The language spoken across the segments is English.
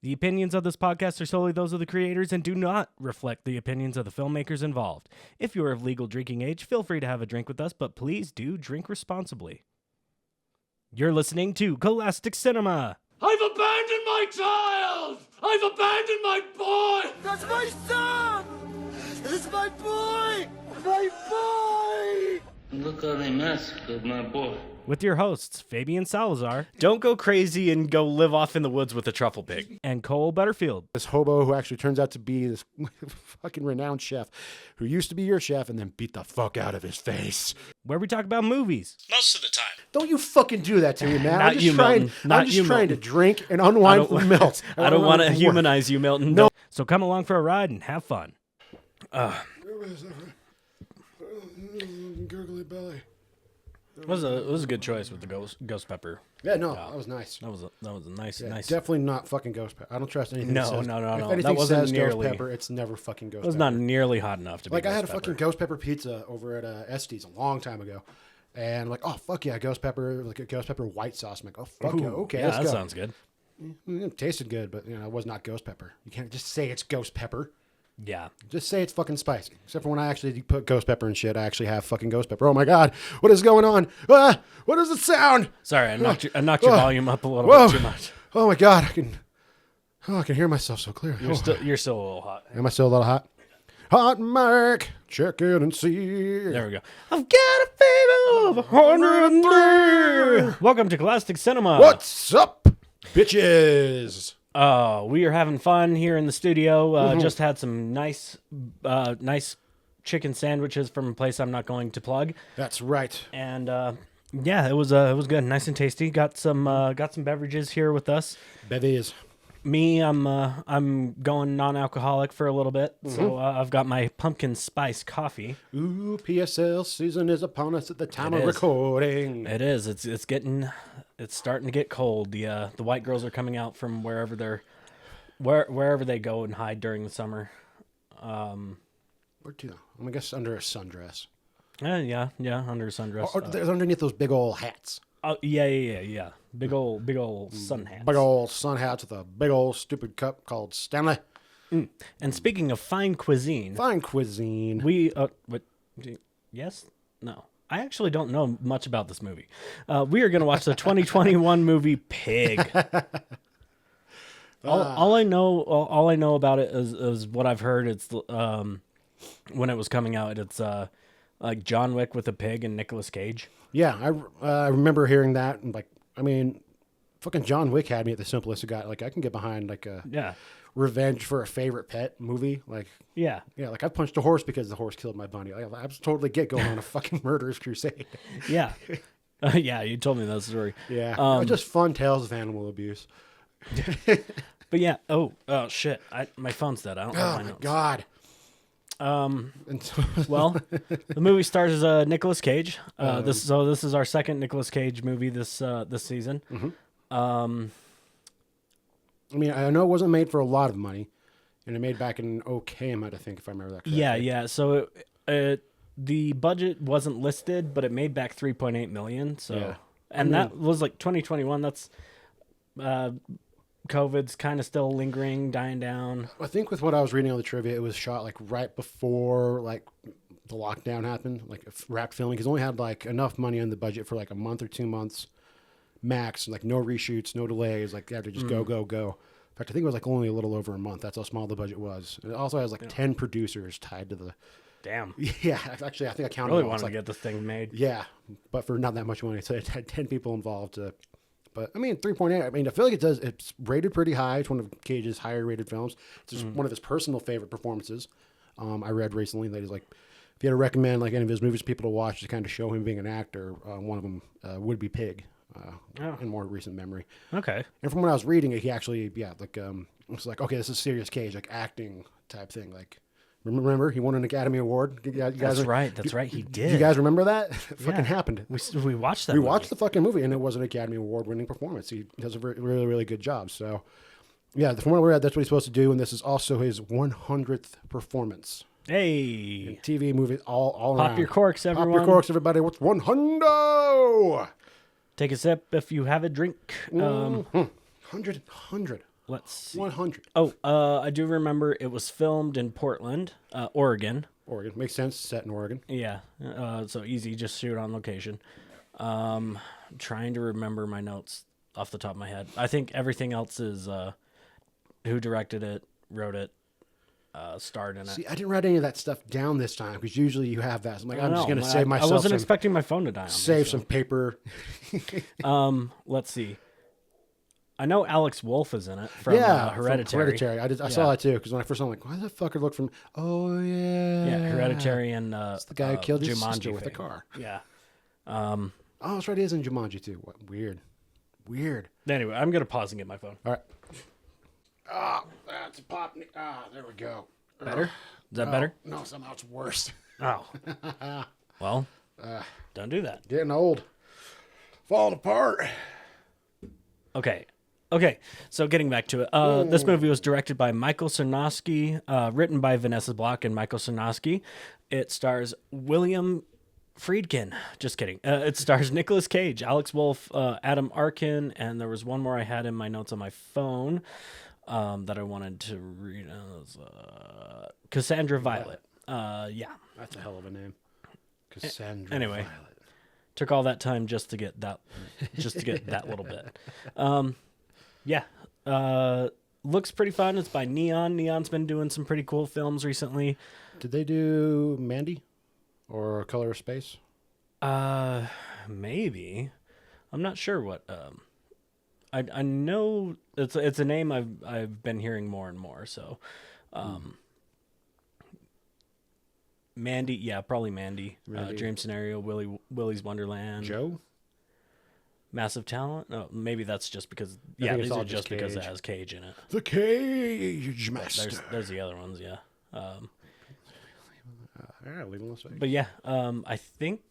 The opinions of this podcast are solely those of the creators and do not reflect the opinions of the filmmakers involved. If you are of legal drinking age, feel free to have a drink with us, but please do drink responsibly. You're listening to Cole-astic Cinema. I've abandoned my child! I've abandoned my boy! That's my son! This is my boy! My boy! Look how they massacred my boy. With your hosts, Fabian Salazar. Don't go crazy and go live off in the woods with a truffle pig. And Cole Butterfield. This hobo who actually turns out to be this fucking renowned chef who used to be your chef and then beat the fuck out of his face. Where we talk about movies. Most of the time. Don't you fucking do that to me, man. Not you, Milton. Not I'm just you, trying Milton. to drink and unwind from Milt. I don't want to humanize you, Milton. No. So come along for a ride and have fun. Gurgly belly. It was a good choice with the ghost pepper. Yeah, no, that was nice. That was a nice. Definitely not fucking ghost pepper. I don't trust anything. No, that says, no. If That anything wasn't says nearly- ghost pepper, it's never fucking ghost It was pepper. not nearly hot enough to be. Like I had a ghost pepper. fucking ghost pepper pizza over at Estes a long time ago, and like, oh fuck yeah, ghost pepper, like a ghost pepper white sauce. I'm like, oh fuck yeah, okay, Yeah, let's that go. sounds good. It tasted good, but it was not ghost pepper. You can't just say it's ghost pepper. Yeah. Just say it's fucking spicy. Except for when I actually put ghost pepper and shit, I actually have fucking ghost pepper. Oh my god, what is going on? Ah, what is the sound? Sorry, I knocked your volume up a little Whoa. bit too much. Oh my god, I can hear myself so clearly. You're still a little hot. Am I still a little hot? Hot mic, check it and see. There we go. I've got a fever of 103. Welcome to Cole-astic Cinema. What's up, bitches? We are having fun here in the studio. Just had some nice chicken sandwiches from a place I'm not going to plug. That's right. And yeah, it was good, nice and tasty. Got some beverages here with us. Bevies. Me, I'm going non-alcoholic for a little bit, so I've got my pumpkin spice coffee. Ooh, PSL season is upon us at the time It of is. recording. It is. It's starting to get cold. The white girls are coming out from wherever they go and hide during the summer. Where to? I guess under a sundress. Yeah, under a sundress. Or they're underneath those big old hats. Oh yeah. Big old sun hats. Big old sun hats with a big old stupid cup called Stanley. And speaking of fine cuisine, Fine cuisine. we yes, no. I actually don't know much about this movie. We are going to watch the 2021 movie Pig. All I know about it is what I've heard. It's when it was coming out. It's like John Wick with a pig and Nicolas Cage. Yeah, I remember hearing that. And fucking John Wick had me at the simplest of got. Like, I can get behind like a revenge for a favorite pet movie. Like, Yeah. like I punched a horse because the horse killed my bunny. I totally get going on a fucking murderous crusade. Yeah. Yeah, you told me that story. Yeah, just fun tales of animal abuse. But yeah, oh shit. My phone's dead. I don't have Oh my my notes. god. And so, Well, the movie stars Nicolas Cage. This is our second Nicolas Cage movie this season. I mean, I know it wasn't made for a lot of money, and it made back an okay amount, I think, if I remember that correctly. Yeah. So the budget wasn't listed, but it made back $3.8 million. So, Yeah. and that was like 2021. That's COVID's kind of still lingering, dying down. I think with what I was reading on the trivia, it was shot like right before like the lockdown happened, like wrapped filming, because only had like enough money in the budget for like a month or 2 months max, like no reshoots, no delays, like they had to just go. In fact, I think it was like only a little over a month. That's how small the budget was. And it also has like 10 producers tied to the. Damn. Yeah, actually, I think I counted. Really them all. It's wanted to like, get this thing made. Yeah, but for not that much money, so it had 10 people involved. But I mean, 3.8. I mean, I feel like it's rated pretty high. It's one of Cage's higher rated films. It's just one of his personal favorite performances. I read recently that he's like, if you had to recommend like any of his movies for people to watch to kind of show him being an actor, one of them would be Pig, in more recent memory. Okay. And from when I was reading it, he actually, it's like, okay, this is serious Cage, like acting type thing. Like, remember he won an Academy Award? You guys, That's right. He did. You guys remember that? It fucking happened. We watched that. We movie. watched the fucking movie, and it was an Academy Award-winning performance. He does a really, really good job. So, yeah, from what we're at, that's what he's supposed to do, and this is also his 100th performance. Hey. TV, movie, all around. Pop your corks, everyone. Pop your corks, everybody. What's 100? Take a sip if you have a drink. 100. Let's see. 100. Oh, I do remember it was filmed in Portland, Oregon. Oregon. Makes sense. Set in Oregon. Yeah, so easy, just shoot on location. Trying to remember my notes off the top of my head. I think everything else is who directed it, wrote it, starred in it. See, I didn't write any of that stuff down this time because usually you have that. So I'm like, I'm just going to I- save myself I wasn't some, expecting my phone to die on me, save so. some paper. Let's see. I know Alex Wolff is in it from From Hereditary. Hereditary. I saw that too because when I first saw it, I'm like, why does that fucker look from? Oh yeah. Yeah, Hereditary and It's the guy who killed his Jumanji sister with a fame. car. Yeah. Oh, that's right. He is in Jumanji too. What? Weird. Anyway, I'm gonna pause and get my phone. All right. Ah, that's a pop. Ah, there we go. Better? Is that better? No, somehow it's worse. Oh. Well, don't do that. Getting old. Falling apart. Okay, so getting back to it. This movie was directed by Michael Sarnowski, written by Vanessa Block and Michael Sarnowski. It stars William Friedkin. Just kidding. It stars Nicolas Cage, Alex Wolff, Adam Arkin, and there was one more I had in my notes on my phone that I wanted to read. It was, Cassandra Violet. Yeah. That's a hell of a name. Cassandra. Anyway. Violet. Took all that time just to get that little bit. Yeah. Looks pretty fun. It's by Neon. Neon's been doing some pretty cool films recently. Did they do Mandy or Color of Space? Maybe. I'm not sure what. I know it's a name I've been hearing more and more. So, Mandy, yeah, probably Mandy. Dream Scenario, Willy's Wonderland, Joe? Massive Talent. No, maybe that's just because. I Yeah, think it's these all are just just because it Cage. has Cage in it. The Cage Master. There's the other ones, yeah. Yeah, leave Las Vegas. But yeah, I think.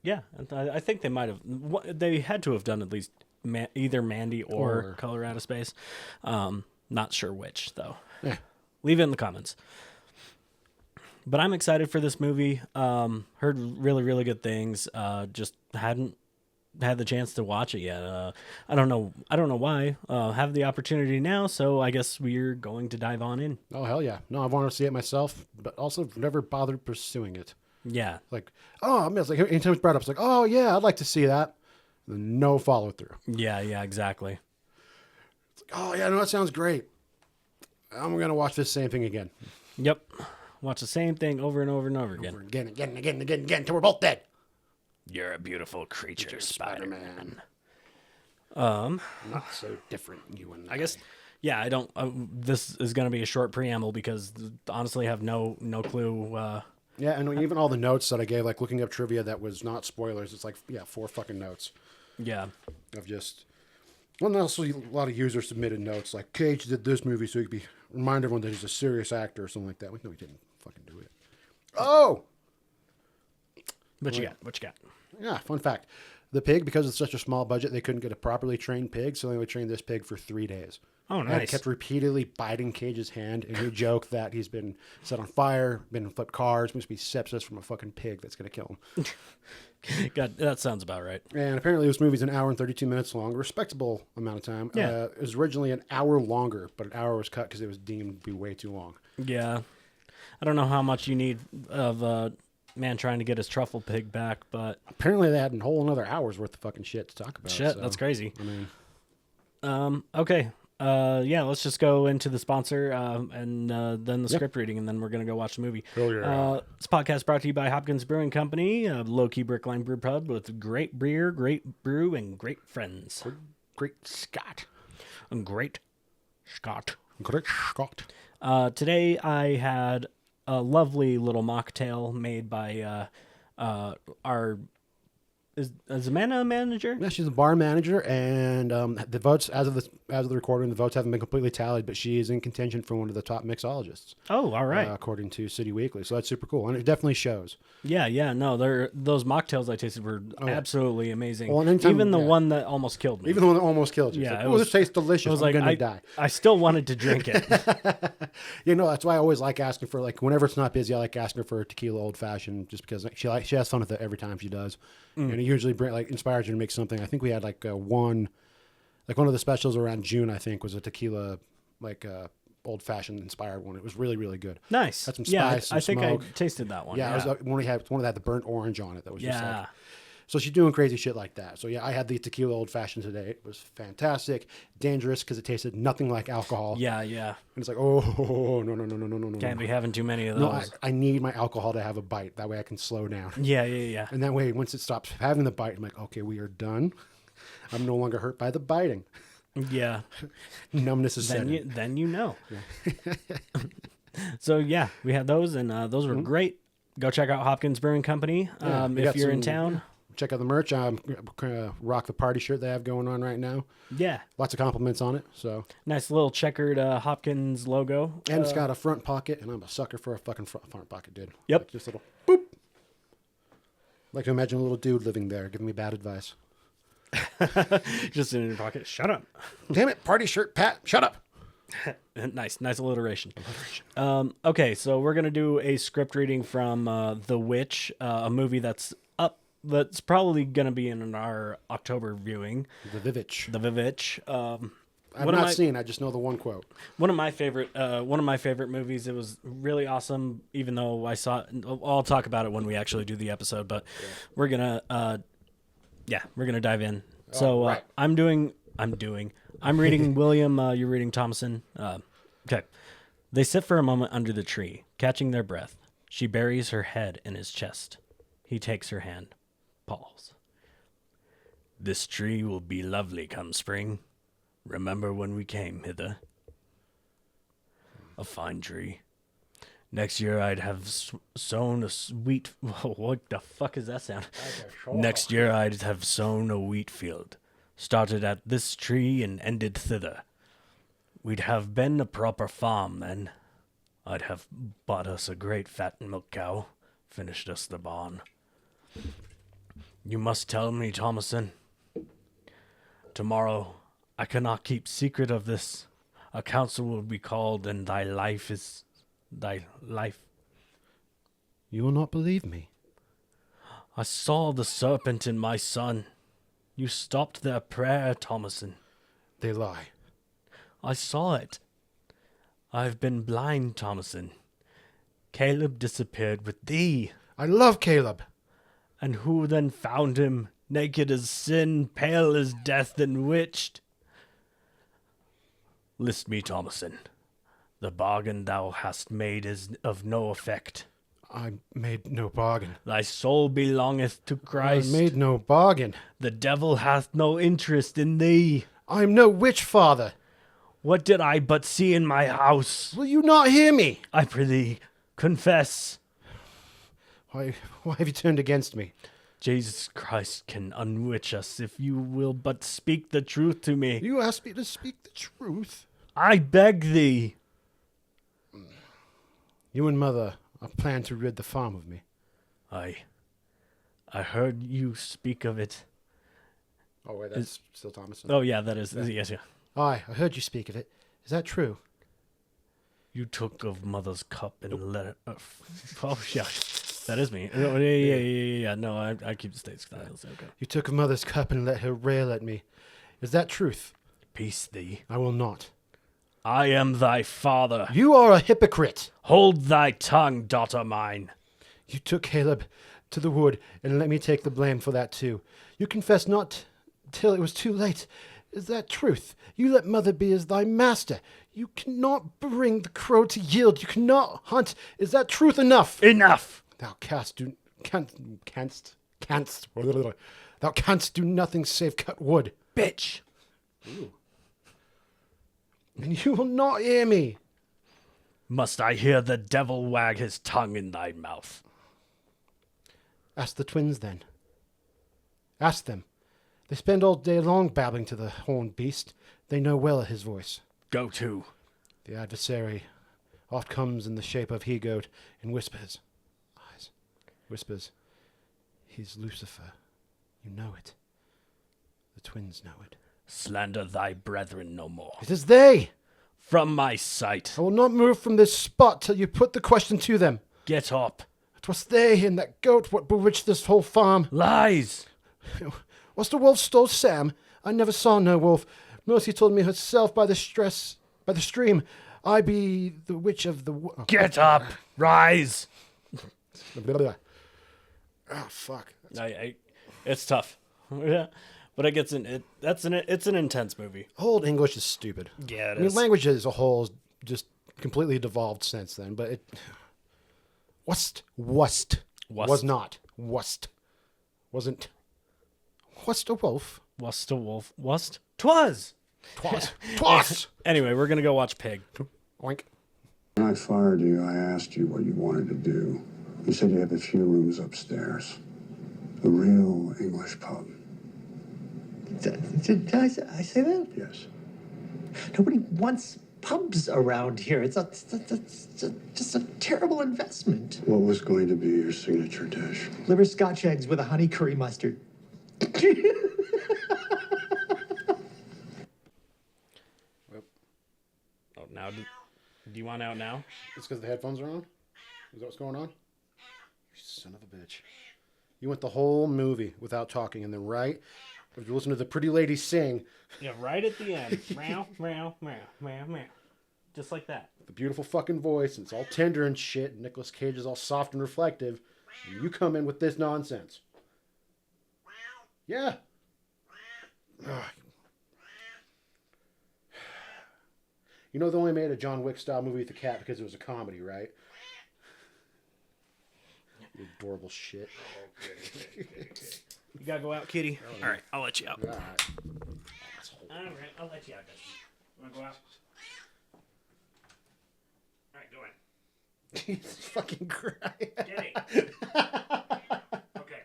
Yeah, I think they might have. They had to have done at least either Mandy or Color Out of Space. Not sure which though. Yeah. Leave it in the comments. But I'm excited for this movie. Heard really, really good things. Just hadn't had the chance to watch it yet. I don't know why. Have the opportunity now, so I guess we're going to dive on in. Oh, hell yeah. No, I want to see it myself, but also never bothered pursuing it. Yeah. Like, oh, I mean, it's like, anytime it's brought up, it's like, oh, yeah, I'd like to see that. No follow through. Yeah, exactly. It's like, oh, yeah, no, that sounds great. I'm going to watch this same thing again. Yep. Watch the same thing over and over and over again. Again, until we're both dead. You're a beautiful creature, Spider-Man. Not so different, you and I guess, yeah, I don't. This is going to be a short preamble because honestly, I have no clue. Yeah, and even all the notes that I gave, like looking up trivia that was not spoilers, it's like, yeah, 4 fucking notes Yeah. of just. Well, and also a lot of users submitted notes like Cage did this movie so he could be remind everyone that he's a serious actor or something like that. Like, no, he didn't fucking do it. Oh, What you got? yeah. Fun fact: the pig, because it's such a small budget, they couldn't get a properly trained pig, so they would train this pig for 3 days. Oh, And nice. it kept repeatedly biting Cage's hand, and he joked that he's been set on fire, been in flipped cars, must be sepsis from a fucking pig that's gonna kill him. God, that sounds about right. And apparently, this movie's an hour and 32 minutes long, a respectable amount of time. Yeah. It was originally an hour longer, but an hour was cut because it was deemed to be way too long. Yeah. I don't know how much you need of a man trying to get his truffle pig back, but Apparently, they had a whole another hour's worth of fucking shit to talk about. shit, so, that's crazy. I mean, Okay. Yeah, let's just go into the sponsor and then the script reading, and then we're going to go watch the movie. Hell yeah. This podcast brought to you by Hopkins Brewing Company, a low-key brickline brew pub with great beer, great brew, and great friends. great Scott. And great Scott. Great Scott. Today I had a lovely little mocktail made by our... Is Amanda a manager? Yeah, she's a bar manager, and the votes as of the recording, the votes haven't been completely tallied, but she is in contention for one of the top mixologists. Oh, all right. According to City Weekly, so that's super cool, and it definitely shows. Yeah. No, those mocktails I tasted were absolutely amazing. Well, and anytime- Even the yeah. one that almost killed me. Even the one that almost killed you. Yeah, It's like, it oh, was- this tastes delicious. I was I'm like, gonna die. I still wanted to drink it. You know, that's why I always like asking for, like, whenever it's not busy, I like asking her for a tequila old fashioned, just because she has fun with it every time she does, and it usually inspires her to make something. I think we had like one Like one of the specials around June, I think, was a tequila, like old fashioned inspired one. It was really, really good. Nice. Had some yeah, spice, some I think smoke. I tasted that one. Yeah, Yeah. it was one that had the burnt orange on it. That was just Yeah. like. So she's doing crazy shit like that. So yeah, I had the tequila old fashioned today. It was fantastic, dangerous because it tasted nothing like alcohol. Yeah. And it's like, oh no. Can't be having too many of No, those. I need my alcohol to have a bite. That way I can slow down. Yeah. And that way, once it stops having the bite, I'm like, okay, we are done. I'm no longer hurt by the biting. Yeah. Numbness is setting. Then you know. So yeah, we had those, and those were great. Go check out Hopkins Brewing Company We if got you're in some- town. Check out the merch. Rock the party shirt they have going on right now. Yeah. Lots of compliments on it. So, Nice little checkered Hopkins logo. and it's got a front pocket, and I'm a sucker for a fucking front pocket, dude. Yep. Like just a little boop. Like to imagine a little dude living there giving me bad advice. Just in your pocket. Shut up. Damn it, party shirt, Pat. Shut up. Nice alliteration. Okay, so we're gonna do a script reading from The Witch, a movie that's up. That's probably gonna be in our October viewing. The Vivitch. The Vivitch. I've not seen. I just know the one quote. One of my favorite movies. It was really awesome. Even though I saw it, I'll talk about it when we actually do the episode. But we're gonna dive in. So right. I'm reading William. You're reading Thomason. Okay. They sit for a moment under the tree, catching their breath. She buries her head in his chest. He takes her hand. Pause. This tree will be lovely come spring. Remember when we came hither? A fine tree. Next year I'd have sown a sweet... What the fuck is that sound? Next year I'd have sown a wheat field. Started at this tree and ended thither. We'd have been a proper farm then. I'd have bought us a great fat milk cow. Finished us the barn. You must tell me, Thomason. Tomorrow... I cannot keep secret of this. A council will be called, and thy life is thy life. You will not believe me. I saw the serpent in my son. You stopped their prayer, Thomason. They lie. I saw it. I've been blind, Thomason. Caleb disappeared with thee. I love Caleb. And who then found him, naked as sin, pale as death, and witched? List me, Thomason. The bargain thou hast made is of no effect. I made no bargain. Thy soul belongeth to Christ. I made no bargain. The devil hath no interest in thee. I am no witch, father. What did I but see in my house? Will you not hear me? I prithee, confess. Why have you turned against me? Jesus Christ can unwitch us if you will but speak the truth to me. You asked me to speak the truth. I beg thee. You and mother are planning to rid the farm of me. I heard you speak of it. Oh, wait, that's still Thomason. Oh, yeah, that is. Yes, yeah. Aye, I heard you speak of it. Is that true? You took of mother's cup and let it... oh, yeah. That is me. Oh, yeah. No, I keep the states. Okay. You took of mother's cup and let her rail at me. Is that truth? Peace thee. I will not. I am thy father. You are a hypocrite. Hold thy tongue, daughter mine. You took Caleb to the wood and let me take the blame for that too. You confessed not till it was too late. Is that truth? You let mother be as thy master. You cannot bring the crow to yield. You cannot hunt. Is that truth enough? Enough. Thou canst do nothing save cut wood. Bitch. And you will not hear me. Must I hear the devil wag his tongue in thy mouth? Ask the twins then. Ask them. They spend all day long babbling to the horned beast. They know well his voice. Go to. The adversary oft comes in the shape of he-goat and whispers. Whispers. He's Lucifer. You know it. The twins know it. Slander thy brethren no more. It is they! From my sight. I will not move from this spot till you put the question to them. Get up. 'Twas they and that goat what bewitched this whole farm. Lies. Was the wolf stole Sam? I never saw no wolf. Mercy told me herself by the stream, I be the witch of the... Get up, rise. Blah, blah, blah. Oh, fuck. It's tough. Yeah. But it gets it's an intense movie. Old English is stupid. Yeah, I mean, language as a whole is just completely devolved since then, but it... Was not. Wasn't. Wast a wolf. Wast a wolf. Twas. Anyway, we're going to go watch Pig. Oink. When I fired you, I asked you what you wanted to do. You said you have a few rooms upstairs. A real English pub. Did I say that? Yes. Nobody wants pubs around here. It's just a terrible investment. What was going to be your signature dish? Liver Scotch eggs with a honey curry mustard. Oh, now do you want out now? It's because the headphones are on? Is that what's going on? You son of a bitch. You went the whole movie without talking, and then if you listen to the pretty lady sing... Yeah, right at the end. Meow, meow, meow, meow, meow. Just like that. The beautiful fucking voice, and it's all tender and shit, and Nicolas Cage is all soft and reflective, and you come in with this nonsense. Yeah. Ugh. You know they only made a John Wick style movie with the cat because it was a comedy, right? You adorable shit. You gotta go out, kitty. All right, I'll let you out. All right. All right, I'll let you out, guys. You wanna go out? All right, go in. He's fucking crying. Kitty. Okay.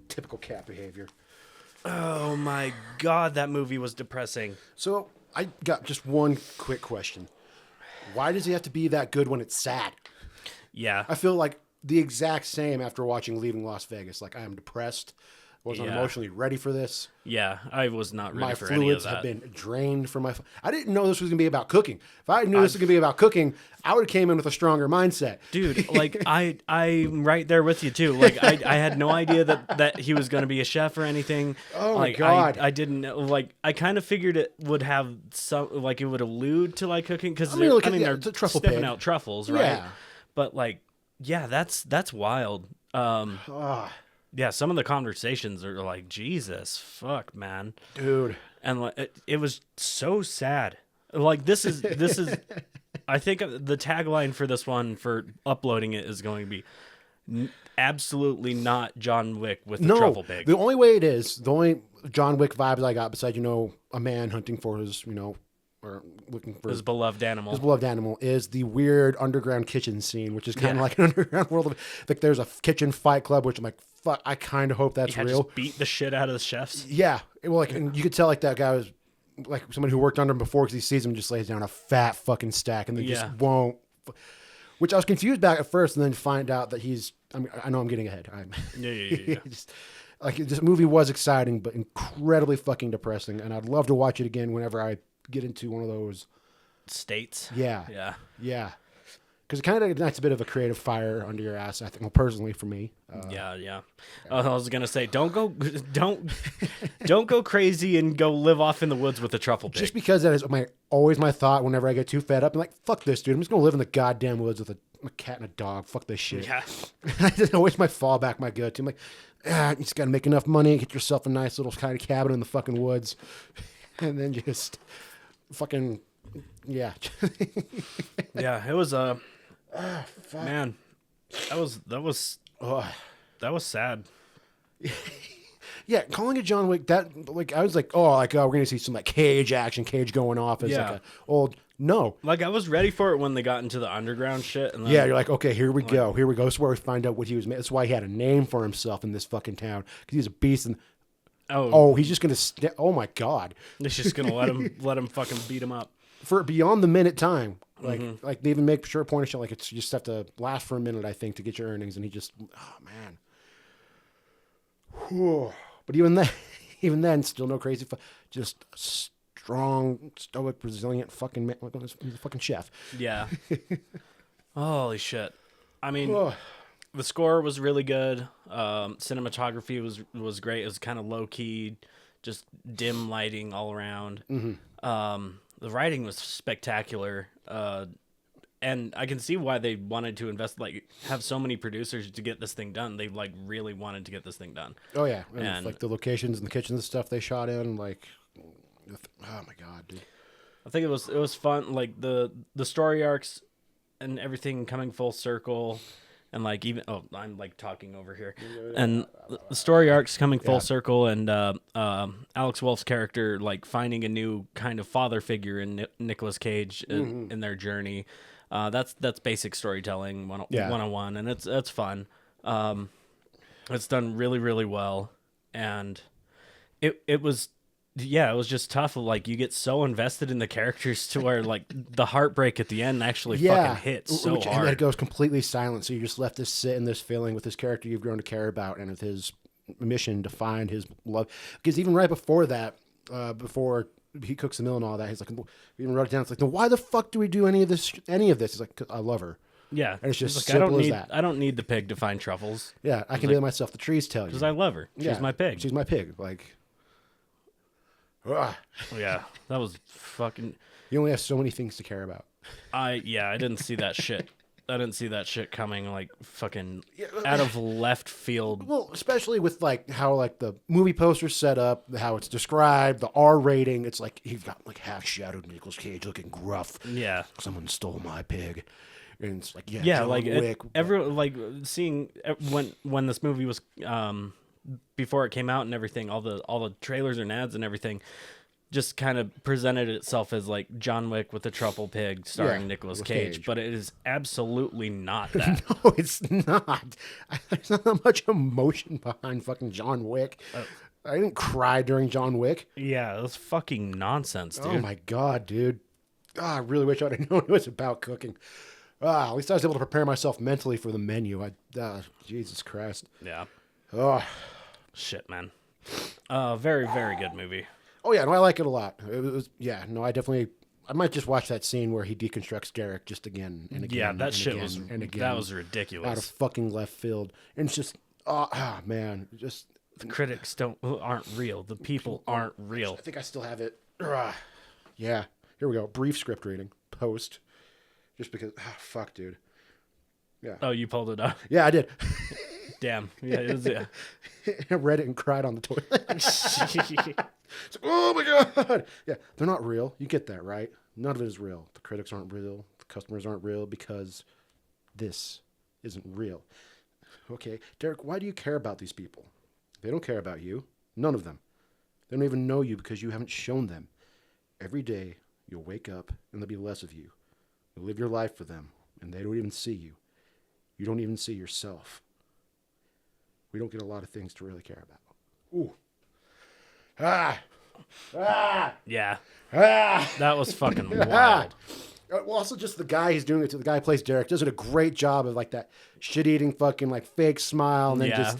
Typical cat behavior. Oh my God, that movie was depressing. So I got just one quick question. Why does he have to be that good when it's sad? Yeah. I feel like the exact same after watching Leaving Las Vegas. Like, I am depressed. Wasn't emotionally ready for this. Yeah, I was not ready My for any of fluids that. have been drained from my... I didn't know this was going to be about cooking. If I knew this was going to be about cooking, I would have came in with a stronger mindset. Dude, like, I'm right there with you, too. Like, I had no idea that he was going to be a chef or anything. Oh, my like, God. I didn't know. Like, I kind of figured it would have some... Like, it would allude to, like, cooking. Because, they're they're it's a truffle sniffing pig. out truffles, right? Yeah. But, like, yeah, that's wild. Yeah, some of the conversations are like, Jesus, fuck, man. Dude. And like, it was so sad. Like, this is I think the tagline for this one for uploading it is going to be absolutely not John Wick with the truffle pig. The only way it is, the only John Wick vibes I got besides, a man hunting for his, or looking for his beloved animal. His beloved animal is the weird underground kitchen scene, which is kind of like an underground world. Like, there's a kitchen fight club, which I'm like, fuck, I kind of hope that's real. Just beat the shit out of the chefs. Yeah. And you could tell, like, that guy was like someone who worked under him before, because he sees him, just lays down a fat fucking stack, and they just won't. Which I was confused back at first, and then find out that I know I'm getting ahead. Yeah. Just, like, this movie was exciting, but incredibly fucking depressing, and I'd love to watch it again whenever I get into one of those states. Yeah. Yeah. Because it kind of ignites a bit of a creative fire under your ass, I think. Well, personally, for me. Yeah. I was gonna say, don't go crazy and go live off in the woods with a truffle pig. Just because that is always my thought whenever I get too fed up. I'm like, fuck this, dude. I'm just gonna live in the goddamn woods with a cat and a dog. Fuck this shit. Yeah. That's always my fallback, my go-to. I'm like, you just gotta make enough money, get yourself a nice little kind of cabin in the fucking woods, and then just fucking yeah. Yeah, it was man, that was sad. Yeah, calling it John Wick, that, like, I was like, we're gonna see some, like, Cage going off as like a old. No, like, I was ready for it when they got into the underground shit. And then, yeah, you're like, okay, here we go. This is where we find out what he was made. That's why he had a name for himself in this fucking town, because he's a beast. And he's just gonna. Oh my God, he's just gonna let him fucking beat him up for beyond the minute time. Like they even make sure point of shit, like, it's you just have to last for a minute, I think, to get your earnings, and he just, oh man. Whew. But even then, still no crazy. Just strong, stoic, resilient fucking man. He's a fucking chef. Yeah. Holy shit. I mean, The score was really good. Cinematography was great. It was kind of low key, just dim lighting all around. The writing was spectacular. And I can see why they wanted to invest, like, have so many producers to get this thing done. They, like, really wanted to get this thing done. Oh, yeah. And And- like the locations and the kitchens and stuff they shot in, like, oh my God, dude. I think it was fun, like the story arcs and everything coming full circle, and like even I'm like talking over here, and the story arcs coming full circle, and Alex Wolff's character like finding a new kind of father figure in Nicolas Cage in their journey. That's basic storytelling 101, and it's fun. It's done really, really well, and it was. Yeah, it was just tough. Like, you get so invested in the characters to where, like, the heartbreak at the end actually fucking hits so hard. And then it goes completely silent, so you're just left to sit in this feeling with this character you've grown to care about and with his mission to find his love. Because even right before that, before he cooks the meal and all that, he's like, he even wrote it down. It's like, why the fuck do we do any of this? He's like, 'cause I love her. Yeah. And it's just like, simple as that. I don't need the pig to find truffles. Yeah, I can do it myself. The trees tell you. Because I love her. She's my pig. She's my pig. Like, ugh. Yeah, that was fucking... You only have so many things to care about. I didn't see that shit. I didn't see that shit coming, like, fucking out of left field. Well, especially with, like, how, like, the movie poster's set up, how it's described, the R rating. It's like, you've got, like, half-shadowed Nicolas Cage looking gruff. Yeah. Someone stole my pig. And it's like, yeah, Yeah, John like, Wick. everyone, like, seeing when this movie was... before it came out and everything, all the trailers and ads and everything just kind of presented itself as like John Wick with the truffle pig starring Nicolas Cage, but it is absolutely not that. No, it's not. There's not that much emotion behind fucking John Wick. I didn't cry during John Wick. Yeah, that's fucking nonsense, dude. Oh my God, dude. I really wish I'd have known it was about cooking. At least I was able to prepare myself mentally for the menu. Jesus Christ. Yeah. Oh. Shit, man. Very, very good movie. Oh yeah, no, I like it a lot. I might just watch that scene where he deconstructs Derek just again and again. Yeah, that and shit again was and again, that was ridiculous. out of fucking left field, and it's just man, just the critics aren't real. The people aren't real. I think I still have it. Yeah, here we go. Brief script reading post, just because. Fuck, dude. Yeah. Oh, you pulled it up. Yeah, I did. Damn. Yeah, it was. Yeah. I read it and cried on the toilet. It's like, oh my God. Yeah, they're not real. You get that, right? None of it is real. The critics aren't real. The customers aren't real because this isn't real. Okay, Derek, why do you care about these people? They don't care about you. None of them. They don't even know you because you haven't shown them. Every day, you'll wake up and there'll be less of you. You'll live your life for them, and they don't even see you. You don't even see yourself. We don't get a lot of things to really care about. Ooh. Yeah. That was fucking wild. Well, also just the guy he's doing it to. The guy who plays Derek does a great job of like that shit-eating fucking like fake smile, and then just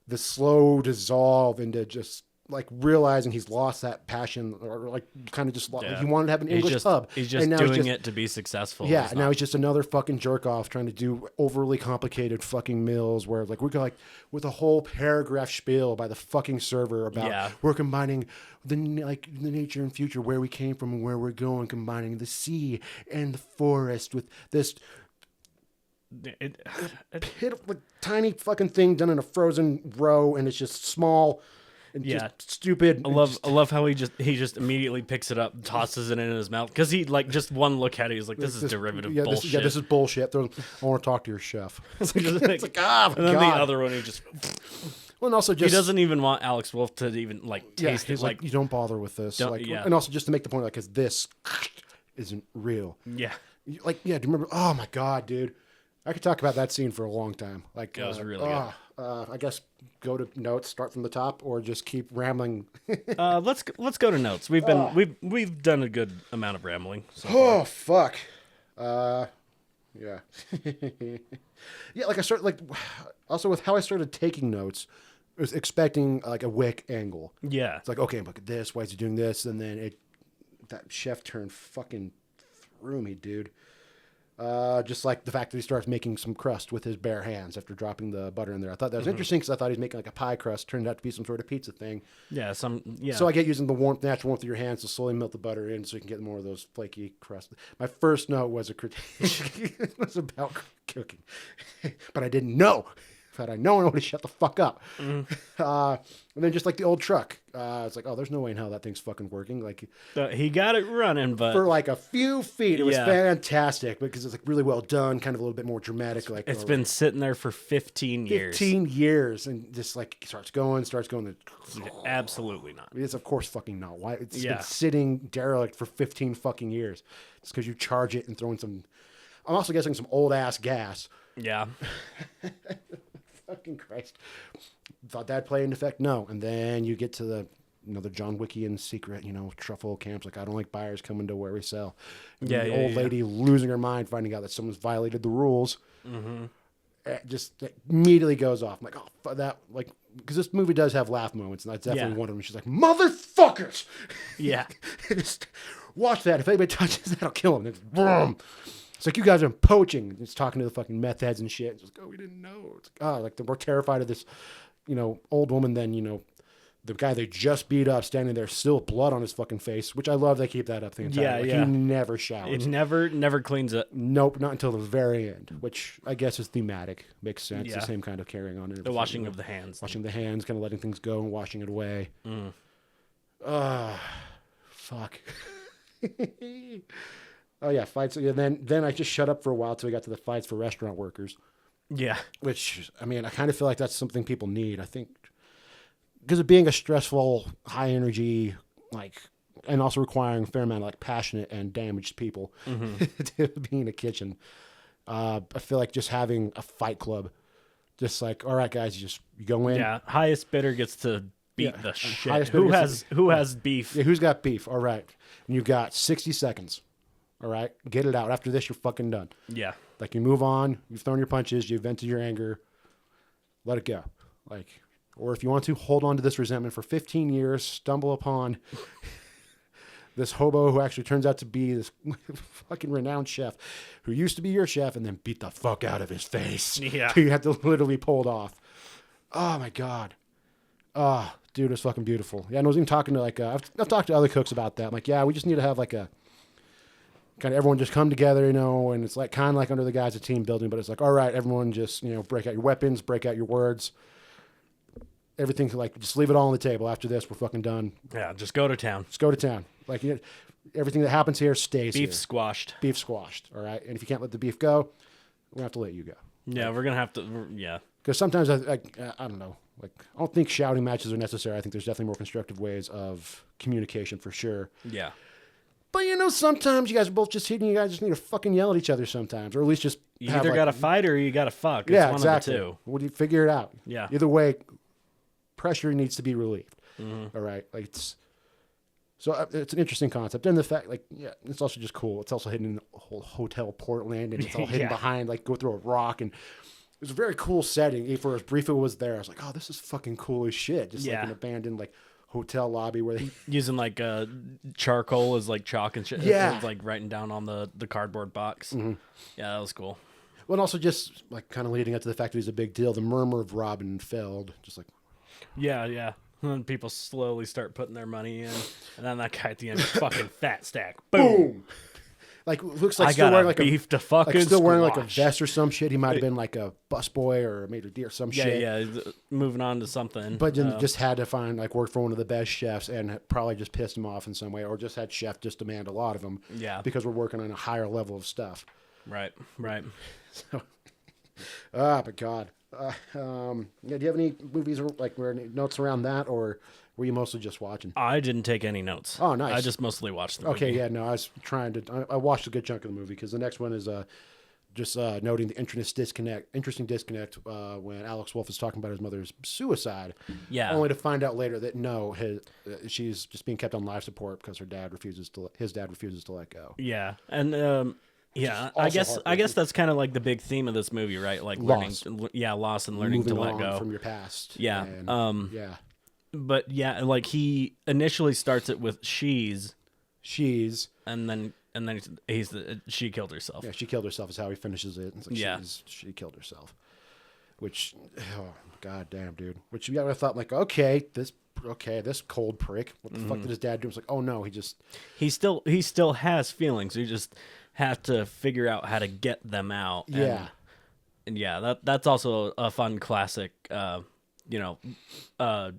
the slow dissolve into just like realizing he's lost that passion, or like kind of just he wanted to have an English pub. He's just doing it to be successful. Yeah, now he's just another fucking jerk off trying to do overly complicated fucking meals where like we got like with a whole paragraph spiel by the fucking server about we're combining the nature and future, where we came from and where we're going, combining the sea and the forest with this tiny fucking thing done in a frozen row, and it's just small. And just stupid. I love how he just immediately picks it up, and tosses it in his mouth, because he like just one look at it, he's like, "This is derivative bullshit." This is bullshit. I want to talk to your chef. It's like, and then the other one, he just. Well, and also he doesn't even want Alex Wolff to even like taste it. Like, you don't bother with this. And also just to make the point, like, because this isn't real. Yeah. Do you remember? Oh my God, dude. I could talk about that scene for a long time. Like, it was really good. I guess go to notes, start from the top, or just keep rambling. Let's go to notes. We've done a good amount of rambling. So fuck. Yeah. Yeah. Like I started also with how I started taking notes, I was expecting like a Wick angle. Yeah. It's like, okay, look at this. Why is he doing this? And then that chef turn fucking threw me, dude. Just like the fact that he starts making some crust with his bare hands after dropping the butter in there. I thought that was interesting because I thought he was making like a pie crust. Turned out to be some sort of pizza thing. Yeah, So I get using the natural warmth of your hands to slowly melt the butter in so you can get more of those flaky crusts. My first note was a critique. It was about cooking. But I didn't know. If I known, I would have shut the fuck up. And then just like the old truck. It's like, oh, there's no way in hell that thing's fucking working. Like he got it running, but for like a few feet, it was Yeah. fantastic because it's like really well done, kind of a little bit more dramatic. Like it's been sitting there for 15 years. 15 years, and just like starts going. Absolutely not. It's of course fucking not. Why it's Yeah. been sitting derelict for 15 fucking years. It's because you charge it and throw in some. I'm also guessing some old ass gas. Yeah. Fucking Christ. Thought that'd play into effect? No. And then you get to the John Wickian secret, truffle camps. Like, I don't like buyers coming to where we sell. And the old lady losing her mind, finding out that someone's violated the rules. It just immediately goes off. I'm like, oh, that, like, because this movie does have laugh moments, and that's definitely one of them. She's like, motherfuckers! Yeah. Just watch that. If anybody touches that, I'll kill him. It's, boom. It's like, you guys are poaching. It's talking to the fucking meth heads and shit. It's like, oh, we didn't know. It's like, oh, like, we're terrified of this, old woman than, the guy they just beat up standing there, still blood on his fucking face, which I love they keep that up the entire time. He never showers. It never cleans it. Nope, not until the very end, which I guess is thematic. Makes sense. Yeah. The same kind of carrying on. The washing of the hands. Washing the hands, kind of letting things go and washing it away. Fuck. Oh yeah, fights. Yeah, then I just shut up for a while till we got to the fights for restaurant workers. Yeah. Which, I mean, I kind of feel like that's something people need. I think because of being a stressful, high energy, like, and also requiring a fair amount of like passionate and damaged people to be in a kitchen. I feel like just having a fight club, just like, all right, guys, you go in. Yeah. Highest bidder gets to beat the shit. Highest bidder Who has beef? Yeah, who's got beef? All right. And you've got 60 seconds. All right. Get it out. After this, you're fucking done. Yeah. Like, you move on. You've thrown your punches. You've vented your anger. Let it go. Like, or if you want to, hold on to this resentment for 15 years, stumble upon this hobo who actually turns out to be this fucking renowned chef who used to be your chef, and then beat the fuck out of his face. Yeah. You have to literally pull it off. Oh, my God. Oh, dude, it's fucking beautiful. Yeah, and I was even talking to, like, I've talked to other cooks about that. I'm like, yeah, we just need to have, like, a kind of everyone just come together, and it's like kind of like under the guise of team building, but it's like, all right, everyone just, break out your weapons, break out your words. Everything, like, just leave it all on the table. After this, we're fucking done. Yeah, just go to town. Just go to town. Like, everything that happens here stays Beef here. squashed. Beef squashed, all right? And if you can't let the beef go, we're going to have to let you go. Yeah, we're going to have to, yeah. Because sometimes, I don't know, like, I don't think shouting matches are necessary. I think there's definitely more constructive ways of communication for sure. Yeah. But, sometimes you guys are both just hitting. You guys just need to fucking yell at each other sometimes. Or at least just You have, either like, got to fight or you got to fuck. It's yeah, one exactly. of the two. What do you figure it out? Yeah. Either way, pressure needs to be relieved. All right. Like, it's an interesting concept. And the fact, like, yeah, it's also just cool. It's also hidden in the whole Hotel Portland, and it's all hidden behind, like, go through a rock, and it was a very cool setting. For as brief it was there, I was like, oh, this is fucking cool as shit. Just like an abandoned, like, hotel lobby where they using like charcoal as like chalk and shit. Yeah. Like writing down on the cardboard box. Yeah, that was cool. Well, and also just like kind of leading up to the fact that he's a big deal. The murmur of Robin Feld, just like, yeah. And then people slowly start putting their money in, and then that guy at the end, fucking fat stack, boom. Like, looks like I still got wearing a like beef to like fucking still wearing like a squash. vest or some shit. He might have been like a busboy or a maitre d' or some shit. Yeah. Moving on to something. But then just had to find, like, work for one of the best chefs, and probably just pissed him off in some way, or just had chef just demand a lot of him. Yeah. Because we're working on a higher level of stuff. Right. So, but God. Do you have any movies or like any notes around that, or were you mostly just watching? I didn't take any notes. Oh, nice. I just mostly watched the movie. Okay, yeah, no, I was trying to. I watched a good chunk of the movie because the next one is just noting the interesting disconnect when Alex Wolff is talking about his mother's suicide. Yeah. Only to find out later that no, she's just being kept on life support because his dad refuses to let go. Yeah, and yeah, I guess that's kind of like the big theme of this movie, right? Like Loss. loss and learning Moving to let on go from your past. Yeah, And, yeah. But yeah, like he initially starts it with she's, She's and then and then she killed herself. Yeah, she killed herself is how he finishes it. It's like Yeah. she killed herself. Which, oh, god damn, dude. Which I thought, like, okay, this cold prick. What the fuck did his dad do? It's like, oh no, he still has feelings. You just have to figure out how to get them out. Yeah. And yeah, that's also a fun classic.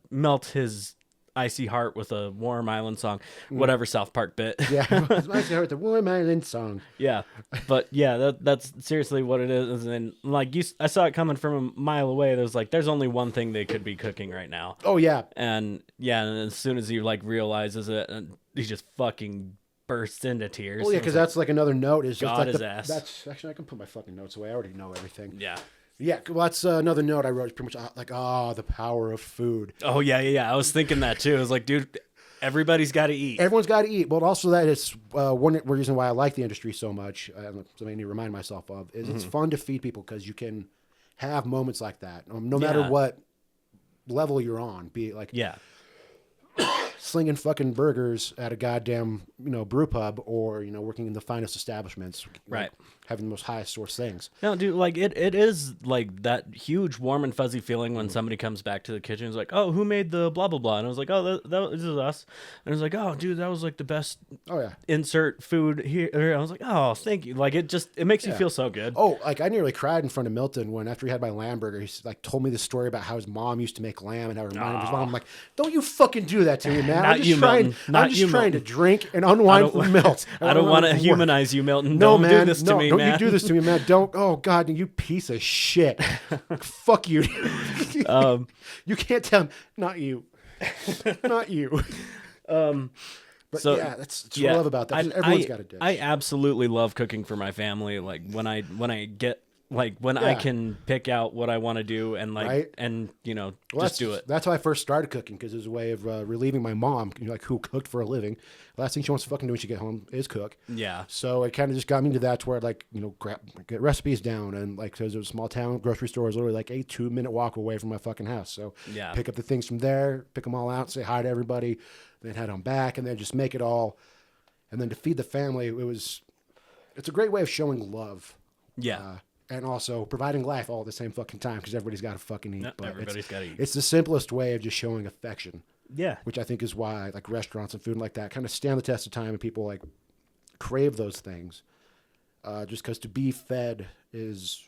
Melt his icy heart with a Warm Island song, whatever South Park bit. Yeah, it's nice to hear the Warm Island song. Yeah, but yeah, that's seriously what it is. And like I saw it coming from a mile away. There's only one thing they could be cooking right now. Oh yeah, and as soon as he like realizes it, and he just fucking bursts into tears. Well, yeah, because that's like another note is just God like his ass. That's actually I can put my fucking notes away. I already know everything. Yeah. Yeah, well, that's another note I wrote. Pretty much like, the power of food. Oh yeah. I was thinking that too. I was like, dude, everybody's got to eat. Everyone's got to eat. But also that is one reason why I like the industry so much. Something I need to remind myself of is it's fun to feed people because you can have moments like that, no matter what level you're on. Be it like slinging fucking burgers at a goddamn brew pub, or working in the finest establishments, right? Having the most highest source things. No, dude, like it is like that huge warm and fuzzy feeling when somebody comes back to the kitchen and is like, oh, who made the blah blah blah, and I was like, oh, this is us, and I was like, oh, dude, that was like the best. Oh yeah, insert food here. I was like, oh, thank you. Like it makes you feel so good. Oh, like I nearly cried in front of Milton when after he had my lamb burger, he like told me the story about how his mom used to make lamb and how it reminded him of his mom. I'm like, don't you fucking do that to me, man. I'm just trying to drink and unwind from Milt. I don't want to humanize you, Milton. No, don't man. do this to me, don't man. You do this to me, man. Don't. Oh, God, you piece of shit. Fuck you. You can't tell me. Not you. Not you. But so, yeah, that's what I love about that. Everyone's got a dish. I absolutely love cooking for my family. Like when I get I can pick out what I want to do and just do it. That's how I first started cooking, because it was a way of relieving my mom, who cooked for a living. The last thing she wants to fucking do when she get home is cook. Yeah. So it kind of just got me to that, to where get recipes down, and because it was a small town, grocery store was literally like a 2-minute walk away from my fucking house. So pick up the things from there, pick them all out, say hi to everybody, then head on back, and then just make it all, and then to feed the family. It's a great way of showing love. Yeah. And also providing life all at the same fucking time, because everybody's got to fucking eat. But everybody's got to eat. It's the simplest way of just showing affection. Yeah. Which I think is why like restaurants and food like that kind of stand the test of time, and people like crave those things. Just because to be fed it's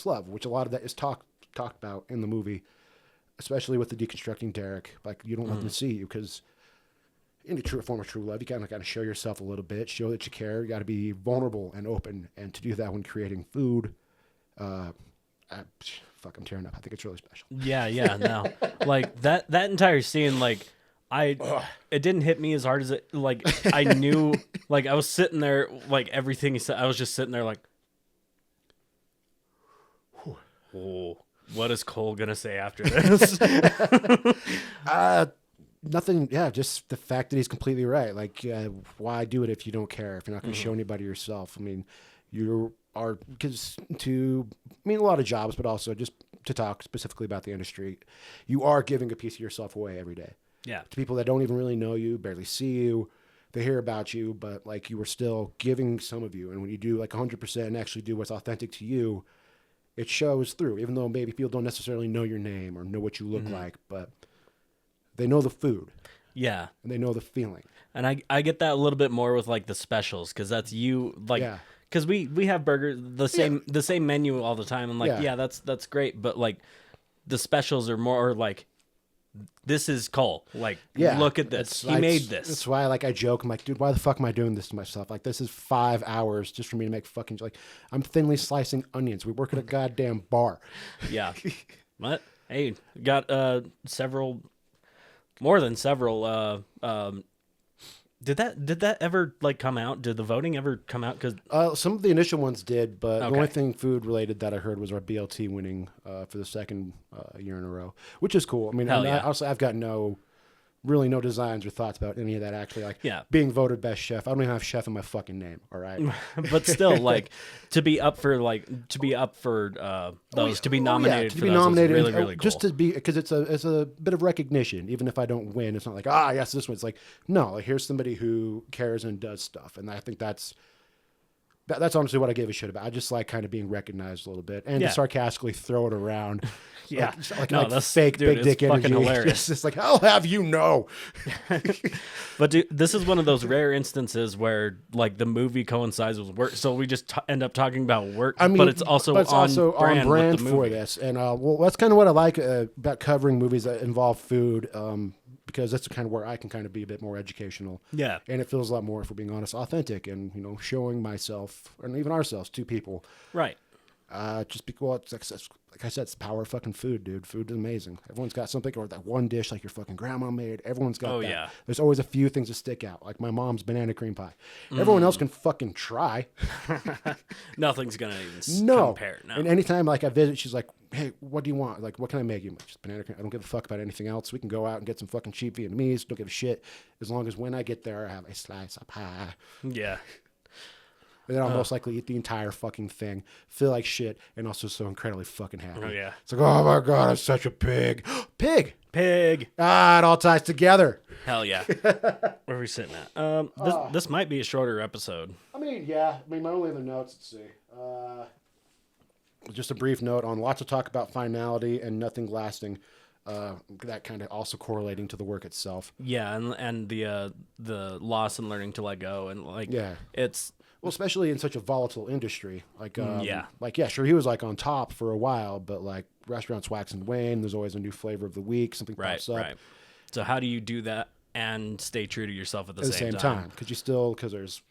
love, which a lot of that is talked about in the movie, especially with the deconstructing Derek. Like, you don't let them see you, because in a form of true love, you kind of show yourself a little bit, show that you care. You got to be vulnerable and open, and to do that when creating food, I'm tearing up. I think it's really special. Yeah, no, like that entire scene, like it didn't hit me as hard as it. Like I knew, like I was sitting there, like everything he said, I was just sitting there, like, oh, what is Cole gonna say after this? Nothing. Yeah, just the fact that he's completely right. Like, why do it if you don't care? If you're not going to show anybody yourself? I mean, a lot of jobs, but also just to talk specifically about the industry, you are giving a piece of yourself away every day. Yeah. To people that don't even really know you, barely see you, they hear about you, but like you are still giving some of you. And when you do like 100% and actually do what's authentic to you, it shows through. Even though maybe people don't necessarily know your name or know what you look like, but they know the food. Yeah. And they know the feeling. And I get that a little bit more with like the specials, because that's you, like, because we have burgers, the same menu all the time. And like, that's great. But like the specials are more like, this is Cole. Like, look at this. He made this. That's why I joke. I'm like, dude, why the fuck am I doing this to myself? Like, this is 5 hours just for me to make fucking, like, I'm thinly slicing onions. We work at a goddamn bar. Yeah. What? Hey, got more than several. Did that ever like come out? Did the voting ever come out? Because some of the initial ones did, but the only thing food related that I heard was our BLT winning for the second year in a row, which is cool. I mean, honestly, I've got no really no designs or thoughts about any of that actually like being voted best chef. I don't even have chef in my fucking name. All right. But still, like to be up for to be nominated to for be those nominated is really, really cool. just to be, because it's a bit of recognition. Even if I don't win, it's not like, yes, this one. It's like, no, like here's somebody who cares and does stuff. And I think that's honestly what I give a shit about. I just like kind of being recognized a little bit and to sarcastically throw it around. Like fake big dick energy. Fucking hilarious. It's just like, I'll have you know. But dude, this is one of those rare instances where like the movie coincides with work, so we just end up talking about work. I mean, but it's also on brand for this. And well, that's kind of what I like about covering movies that involve food. Because that's kind of where I can kind of be a bit more educational. Yeah. And it feels a lot more, if we're being honest, authentic and, showing myself and even ourselves to people. Right. Just because, like I said, it's the power of fucking food, dude. Food is amazing. Everyone's got something, or that one dish like your fucking grandma made. Everyone's got that. Yeah. There's always a few things that stick out, like my mom's banana cream pie. Everyone else can fucking try. Nothing's going to even compare. No. And anytime like I visit, she's like, hey, what do you want? Like, what can I make you? Just banana cream. I don't give a fuck about anything else. We can go out and get some fucking cheap Vietnamese. Don't give a shit. As long as when I get there, I have a slice of pie. Yeah. And then I'll most likely eat the entire fucking thing, feel like shit, and also so incredibly fucking happy. Oh, yeah. It's like, oh my God, I'm such a pig. Pig! Pig! It all ties together. Hell yeah. Where are we sitting at? This might be a shorter episode. I mean, yeah. I mean, my only other notes, let's see. Just a brief note on lots of talk about finality and nothing lasting. That kind of also correlating to the work itself. Yeah, and the loss and learning to let go, and like it's well, especially in such a volatile industry. Like sure, he was like on top for a while, but like restaurants wax and wane. There's always a new flavor of the week. Something pops up. Right. So how do you do that and stay true to yourself at the same time? Because there's,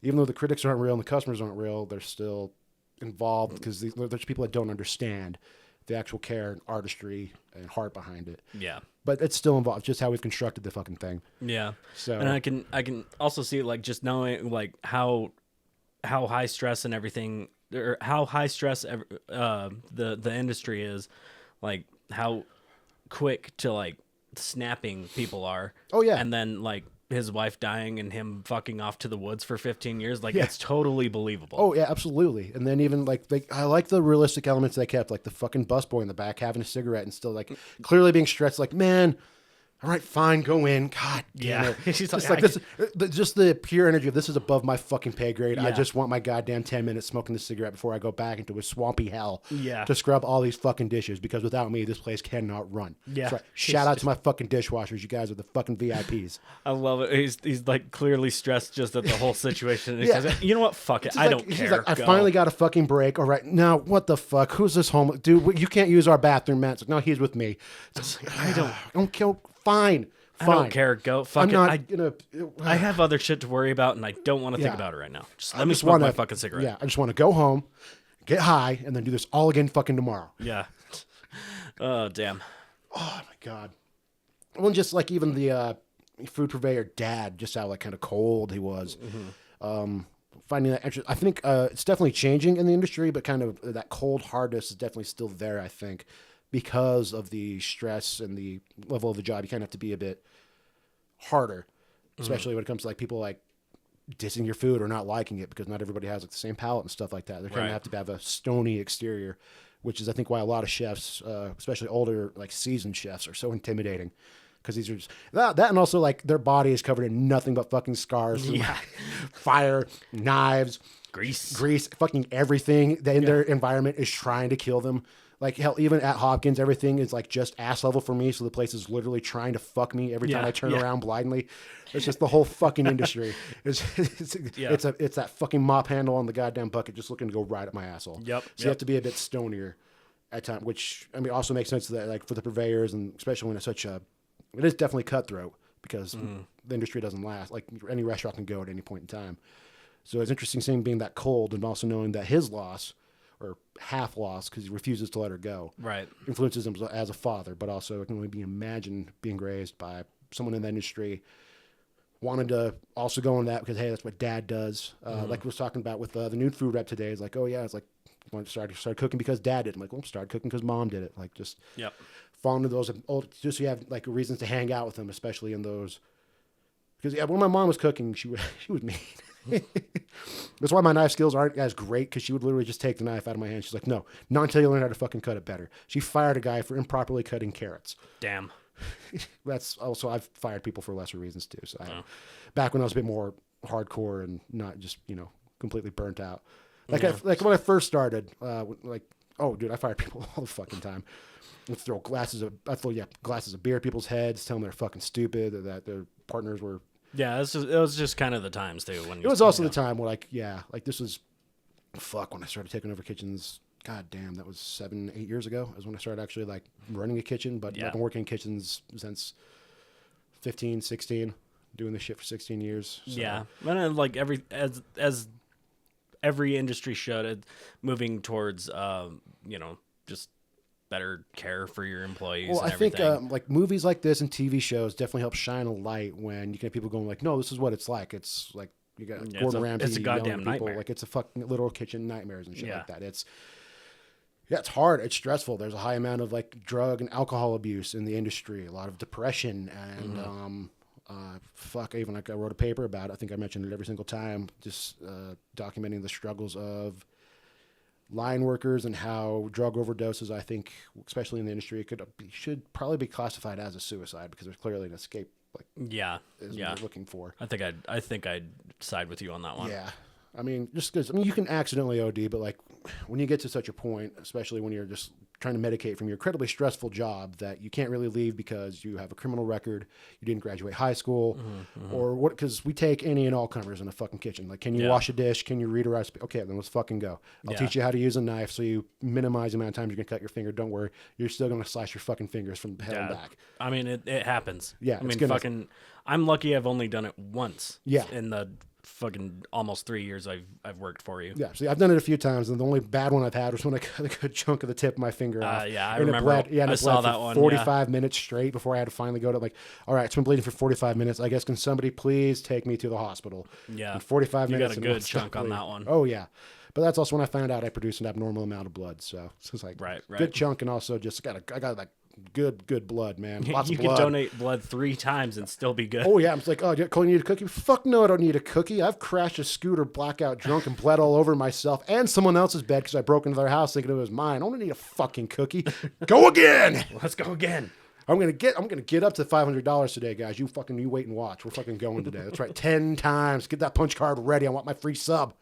even though the critics aren't real and the customers aren't real, they're still involved because there's people that don't understand the actual care and artistry and heart behind it. Yeah. But it's still involved, just how we've constructed the fucking thing. Yeah. So, and I can also see like just knowing like how high stress and everything, or how high stress the industry is, like how quick to like snapping people are. Oh yeah. And then like his wife dying and him fucking off to the woods for 15 years. Like, it's totally believable. Oh, yeah, absolutely. And then even, like I like the realistic elements they kept, like the fucking busboy in the back having a cigarette and still, like, clearly being stressed, like, man, all right, fine, go in. God damn it. She's just like this, just the pure energy of this is above my fucking pay grade. I just want my goddamn 10 minutes smoking the cigarette before I go back into a swampy hell to scrub all these fucking dishes, because without me, this place cannot run. Yeah. So, shout out to my fucking dishwashers. You guys are the fucking VIPs. I love it. He's like clearly stressed just at the whole situation. You know what? Fuck it. I don't care. Like, I finally got a fucking break. All right. Now, what the fuck? Who's this homeless dude? You can't use our bathroom, man. It's like, no, he's with me. It's like, I don't kill. Fine. I don't care. Go. Fuck it. I'm not I have other shit to worry about, and I don't want to think about it right now. Just let me smoke my fucking cigarette. Yeah, I just want to go home, get high, and then do this all again fucking tomorrow. Yeah. Oh, damn. Oh, my God. Well, just like even the food purveyor dad, just how like kind of cold he was. Mm-hmm. Finding that interesting. I think it's definitely changing in the industry, but kind of that cold hardness is definitely still there, I think, because of the stress and the level of the job. You kind of have to be a bit harder, especially when it comes to like people like dissing your food or not liking it, because not everybody has like the same palate and stuff like that. They're kind of have to have a stony exterior, which is I think why a lot of chefs, especially older like seasoned chefs, are so intimidating, because these are just that and also like their body is covered in nothing but fucking scars, fire, knives, grease, fucking everything that in their environment is trying to kill them. Like, hell, even at Hopkins, everything is, like, just ass level for me, so the place is literally trying to fuck me every time I turn around blindly. It's just the whole fucking industry. It's that fucking mop handle on the goddamn bucket just looking to go right up my asshole. Yep. So you have to be a bit stonier at times, which, I mean, also makes sense that, like, for the purveyors, and especially when it's such a... It is definitely cutthroat, because the industry doesn't last. Like, any restaurant can go at any point in time. So it's interesting seeing being that cold, and also knowing that his loss... or half lost because he refuses to let her go. Right. Influences him as a father, but also it can only be imagined being raised by someone in the industry. Wanted to also go on that because, hey, that's what dad does. Like we was talking about with the new food rep today. It's like, oh, yeah, it's like, I want to start cooking because dad did. I'm like, well, start cooking because mom did it. Like, just fall into those old, just so you have like reasons to hang out with them, especially in those. Because when my mom was cooking, she was mean. That's why my knife skills aren't as great, because she would literally just take the knife out of my hand. She's like, no, not until you learn how to fucking cut it better. She fired a guy for improperly cutting carrots. Damn. That's also, I've fired people for lesser reasons too. So back when I was a bit more hardcore and not just, completely burnt out. Like when I first started, oh dude, I fired people all the fucking time. I'd throw glasses of beer at people's heads, tell them they're fucking stupid, or that their partners were. Yeah, it was just kind of the times too. When it was also the time where this was, when I started taking over kitchens. God damn, that was 7-8 years ago. Is when I started actually like running a kitchen. But I've been working in kitchens since 15, 16, doing this shit for 16 years. So. Yeah, and like as every industry should, moving towards just better care for your employees. Well, and I think everything. like movies like this and TV shows definitely help shine a light when you can have people going like, no, this is what it's like. It's like you got Gordon Ramsay. It's a goddamn people, nightmare. Like it's a fucking little kitchen nightmares and shit like that. It's hard. It's stressful. There's a high amount of like drug and alcohol abuse in the industry. A lot of depression and even like I wrote a paper about it. I think I mentioned it every single time. Just documenting the struggles of line workers and how drug overdoses, I think, especially in the industry, should probably be classified as a suicide, because there's clearly an escape. What we're looking for. I think I'd side with you on that one. Yeah. I mean, just because, you can accidentally OD, but like when you get to such a point, especially when you're just trying to medicate from your incredibly stressful job that you can't really leave because you have a criminal record, you didn't graduate high school, or what, because we take any and all comers in a fucking kitchen. Like, can you wash a dish? Can you read a recipe? Okay, then let's fucking go. I'll teach you how to use a knife so you minimize the amount of times you're going to cut your finger. Don't worry. You're still going to slice your fucking fingers from hell and back. I mean, it happens. Yeah. I mean, I'm lucky I've only done it once. Yeah. In the fucking almost 3 years I've worked for you. Yeah, see, I've done it a few times, and the only bad one I've had was when I cut a good chunk of the tip of my finger off. I remember. I saw that one. 45 minutes straight before I had to finally go to all right, it's been bleeding for 45 minutes. I guess, can somebody please take me to the hospital? Yeah. And 45 you minutes. You got a good chunk on that one. Oh, yeah. But that's also when I found out I produced an abnormal amount of blood. So it's like good chunk, and also just I got like good blood, man. Lots you of blood. could donate blood 3 times and still be good. Oh yeah, I'm just like, oh, Cole, you need a cookie? Fuck no, I don't need a cookie. I've crashed a scooter blackout drunk and bled all over myself and someone else's bed because I broke into their house thinking it was mine. I don't need a fucking cookie. Go again. Let's go again. I'm gonna get up to $500 today, guys. You wait and watch. We're fucking going today. That's right. 10 times. Get that punch card ready. I want my free sub.